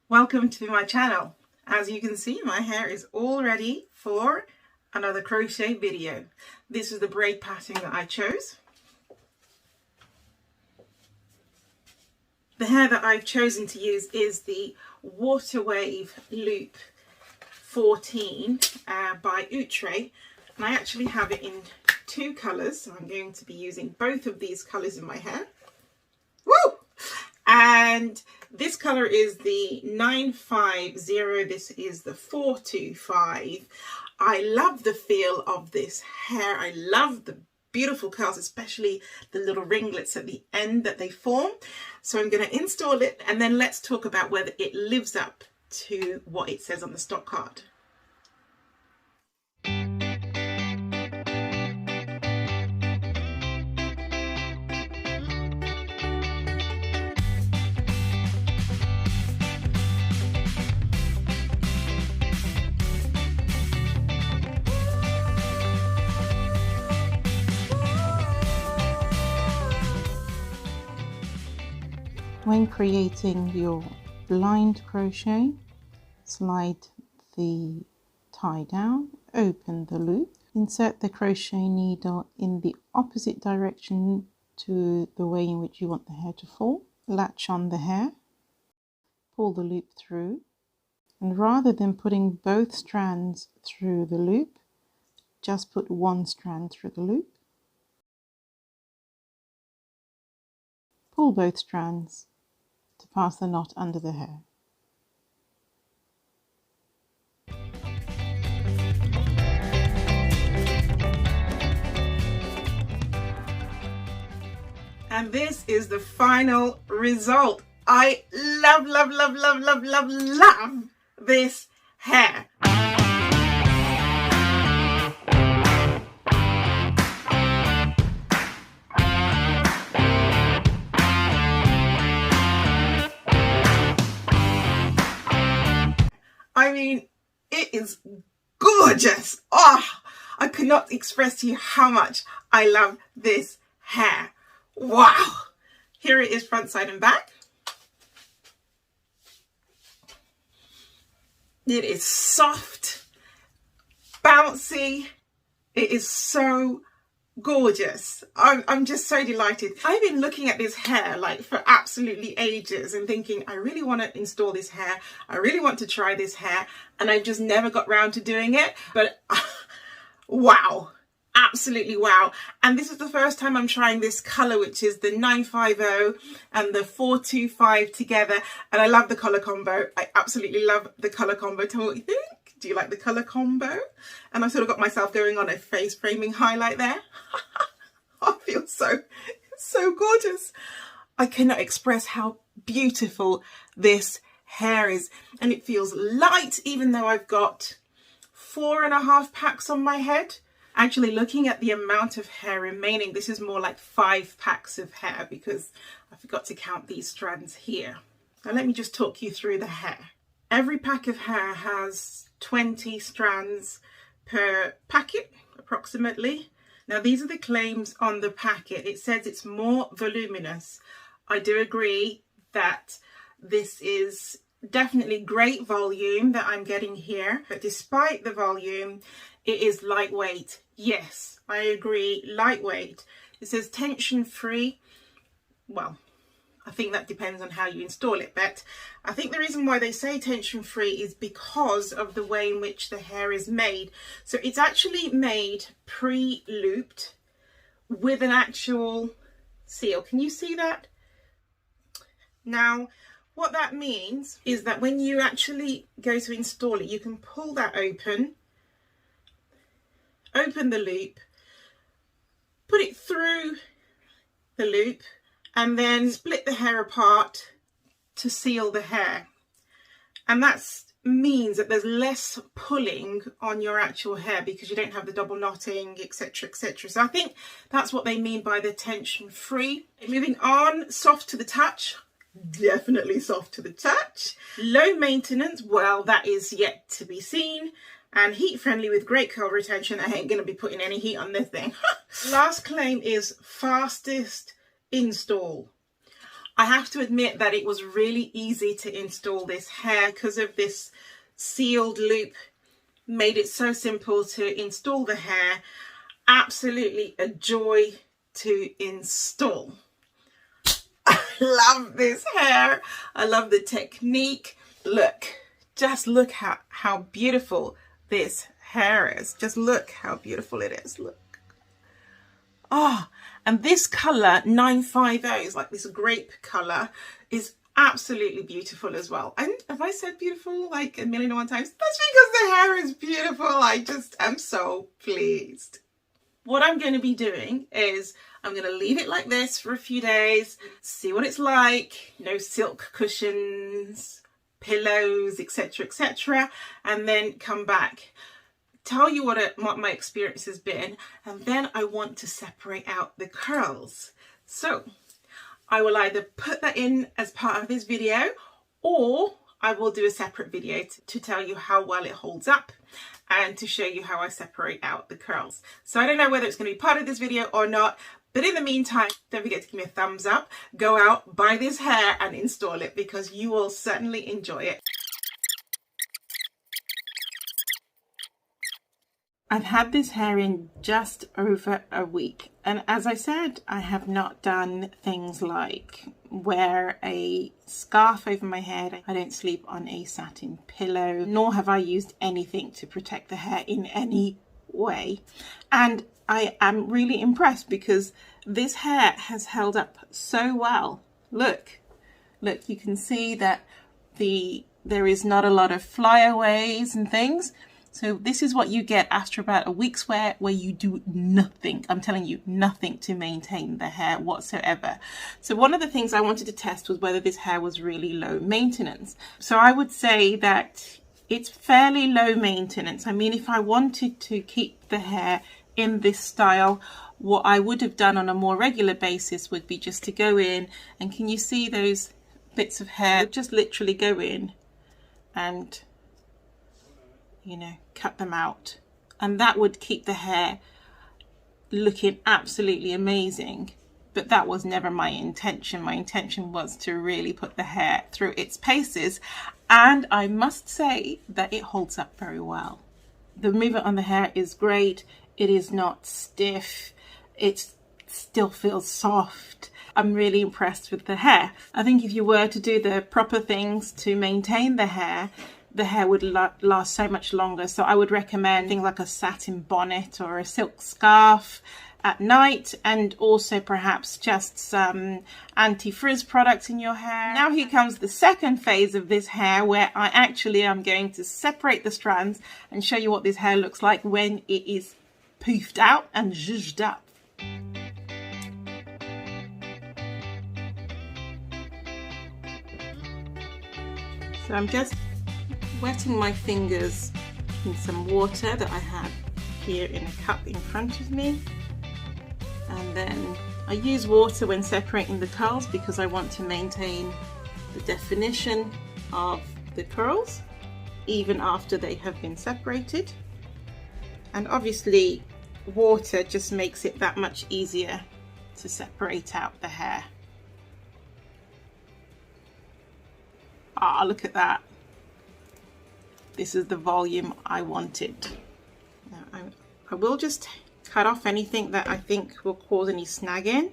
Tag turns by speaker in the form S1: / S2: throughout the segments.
S1: Welcome to my channel. As you can see, my hair is all ready for another crochet video. This is the braid pattern that I chose. The hair that I've chosen to use is the Water Wave Loop 14 by Outre, and I actually have it in two colours, so I'm going to be using both of these colours in my hair. Woo! And this colour is the 950, this is the 425. I love the feel of this hair. I love the beautiful curls, especially the little ringlets at the end that they form. So I'm going to install it, and then let's talk about whether it lives up to what it says on the stock card.
S2: When creating your blind crochet, slide the tie down, open the loop, insert the crochet needle in the opposite direction to the way in which you want the hair to fall, latch on the hair, pull the loop through, and rather than putting both strands through the loop, just put one strand through the loop, pull both strands to pass the knot under the hair.
S1: And this is the final result. I love, love, love, love, love, love, love this hair. I mean, it is gorgeous. Oh, I could not express to you how much I love this hair. Wow. Here it is front, side and back. It is soft, bouncy. It is so gorgeous. I'm just so delighted. I've been looking at this hair like for absolutely ages and thinking, I really want to install this hair. I really want to try this hair, and I just never got round to doing it. But wow, absolutely wow. And this is the first time I'm trying this color, which is the 950 and the 425 together. And I love the color combo. I absolutely love the color combo. Tell me what you think. Do you like the colour combo? And I sort of got myself going on a face framing highlight there. I feel so gorgeous. I cannot express how beautiful this hair is. And it feels light, even though I've got 4.5 packs on my head. Actually, looking at the amount of hair remaining, this is more like 5 packs of hair because I forgot to count these strands here. Now let me just talk you through the hair. Every pack of hair has 20 strands per packet, approximately. Now, these are the claims on the packet. It says it's more voluminous. I do agree that this is definitely great volume that I'm getting here, but despite the volume, it is lightweight. Yes, I agree, lightweight. It says tension free. Well, I think that depends on how you install it, but I think the reason why they say tension free is because of the way in which the hair is made. So it's actually made pre-looped with an actual seal. Can you see that? Now, what that means is that when you actually go to install it, you can pull that open the loop, put it through the loop, and then split the hair apart to seal the hair. And that means that there's less pulling on your actual hair because you don't have the double knotting, etc, etc. So I think that's what they mean by the tension free. Moving on, soft to the touch. Definitely soft to the touch. Low maintenance, well, that is yet to be seen. And heat friendly with great curl retention. I ain't gonna be putting any heat on this thing. Last claim is fastest install. I have to admit that it was really easy to install this hair because of this sealed loop. Made it so simple to install the hair. Absolutely a joy to install. I love this hair. I love the technique. Look, just look how beautiful this hair is. Just look how beautiful it is. Look. Oh, and this color 950 is like this grape color, is absolutely beautiful as well. And have I said beautiful like 1,000,001 times? That's because the hair is beautiful. I just am so pleased. What I'm going to be doing is I'm going to leave it like this for a few days, see what it's like. No silk cushions, pillows, etc., etc., and then come back, tell you what my experience has been, and then I want to separate out the curls. So I will either put that in as part of this video, or I will do a separate video to tell you how well it holds up and to show you how I separate out the curls. So I don't know whether it's going to be part of this video or not, but in the meantime, don't forget to give me a thumbs up, go out, buy this hair and install it, because you will certainly enjoy it. I've had this hair in just over a week, and as I said, I have not done things like wear a scarf over my head. I don't sleep on a satin pillow, nor have I used anything to protect the hair in any way. And I am really impressed because this hair has held up so well. Look, you can see that there is not a lot of flyaways and things. So this is what you get after about a week's wear, where you do nothing. I'm telling you, nothing to maintain the hair whatsoever. So one of the things I wanted to test was whether this hair was really low maintenance. So I would say that it's fairly low maintenance. I mean, if I wanted to keep the hair in this style, what I would have done on a more regular basis would be just to go in, and can you see those bits of hair? Just literally go in and, you know, cut them out, and that would keep the hair looking absolutely amazing. But that was never my intention. My intention was to really put the hair through its paces, and I must say that it holds up very well. The movement on the hair is great. It is not stiff. It still feels soft. I'm really impressed with the hair. I think if you were to do the proper things to maintain the hair would last so much longer. So I would recommend things like a satin bonnet or a silk scarf at night, and also perhaps just some anti-frizz products in your hair. Now here comes the second phase of this hair, where I actually am going to separate the strands and show you what this hair looks like when it is poofed out and zhuzhed up. So I'm just wetting my fingers in some water that I have here in a cup in front of me, and then I use water when separating the curls because I want to maintain the definition of the curls even after they have been separated, and obviously water just makes it that much easier to separate out the hair. Ah, look at that. This is the volume I wanted. Now, I will just cut off anything that I think will cause any snagging.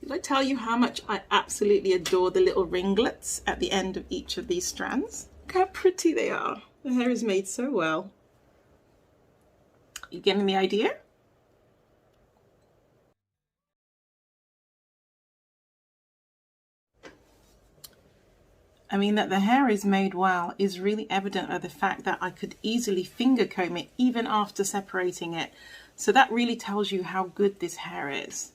S1: Did I tell you how much I absolutely adore the little ringlets at the end of each of these strands? Look how pretty they are. The hair is made so well. You getting the idea? I mean, that the hair is made well is really evident by the fact that I could easily finger comb it even after separating it. So that really tells you how good this hair is.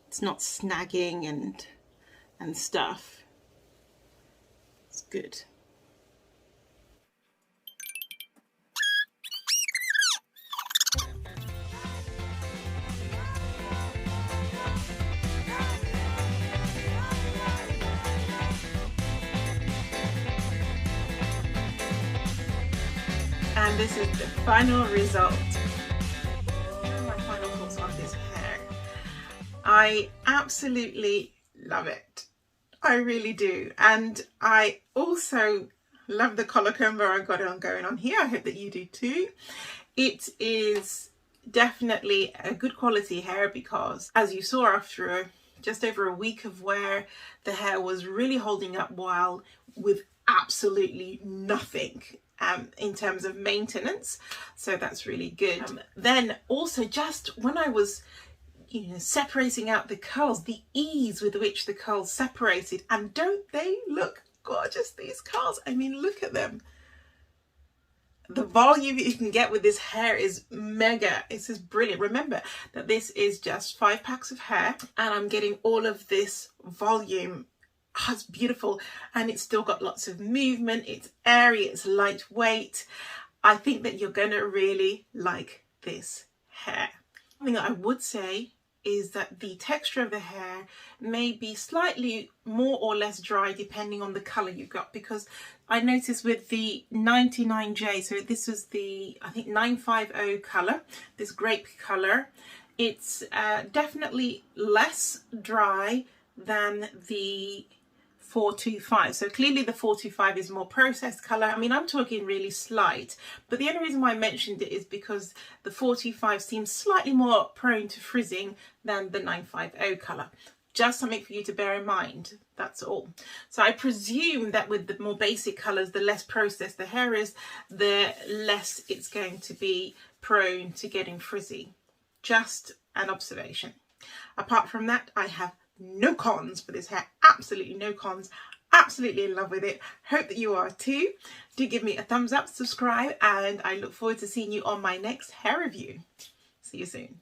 S1: It's not snagging and stuff. It's good. And this is the final result. I absolutely love it. I really do. And I also love the collar combo I've got on going on here. I hope that you do too. It is definitely a good quality hair because, as you saw, after just over a week of wear, the hair was really holding up well with absolutely nothing in terms of maintenance. So that's really good. Then also, just when I was separating out the curls, the ease with which the curls separated, and don't they look gorgeous, these curls? I mean, look at them. The volume you can get with this hair is mega. It's just brilliant. Remember that this is just 5 packs of hair and I'm getting all of this volume. Oh, it's beautiful, and it's still got lots of movement. It's airy, it's lightweight. I think that you're gonna really like this hair. Something that I would say is that the texture of the hair may be slightly more or less dry depending on the color you've got, because I noticed with the 99J, so this is the, I think, 950 color, this grape color, it's definitely less dry than the 425. So clearly the 425 is more processed color. I mean, I'm talking really slight, but the only reason why I mentioned it is because the 425 seems slightly more prone to frizzing than the 950 color. Just something for you to bear in mind, that's all. So I presume that with the more basic colors, the less processed the hair is, the less it's going to be prone to getting frizzy. Just an observation. Apart from that, I have no cons for this hair, absolutely no cons, absolutely in love with it. Hope that you are too. Do give me a thumbs up, subscribe, and I look forward to seeing you on my next hair review. See you soon.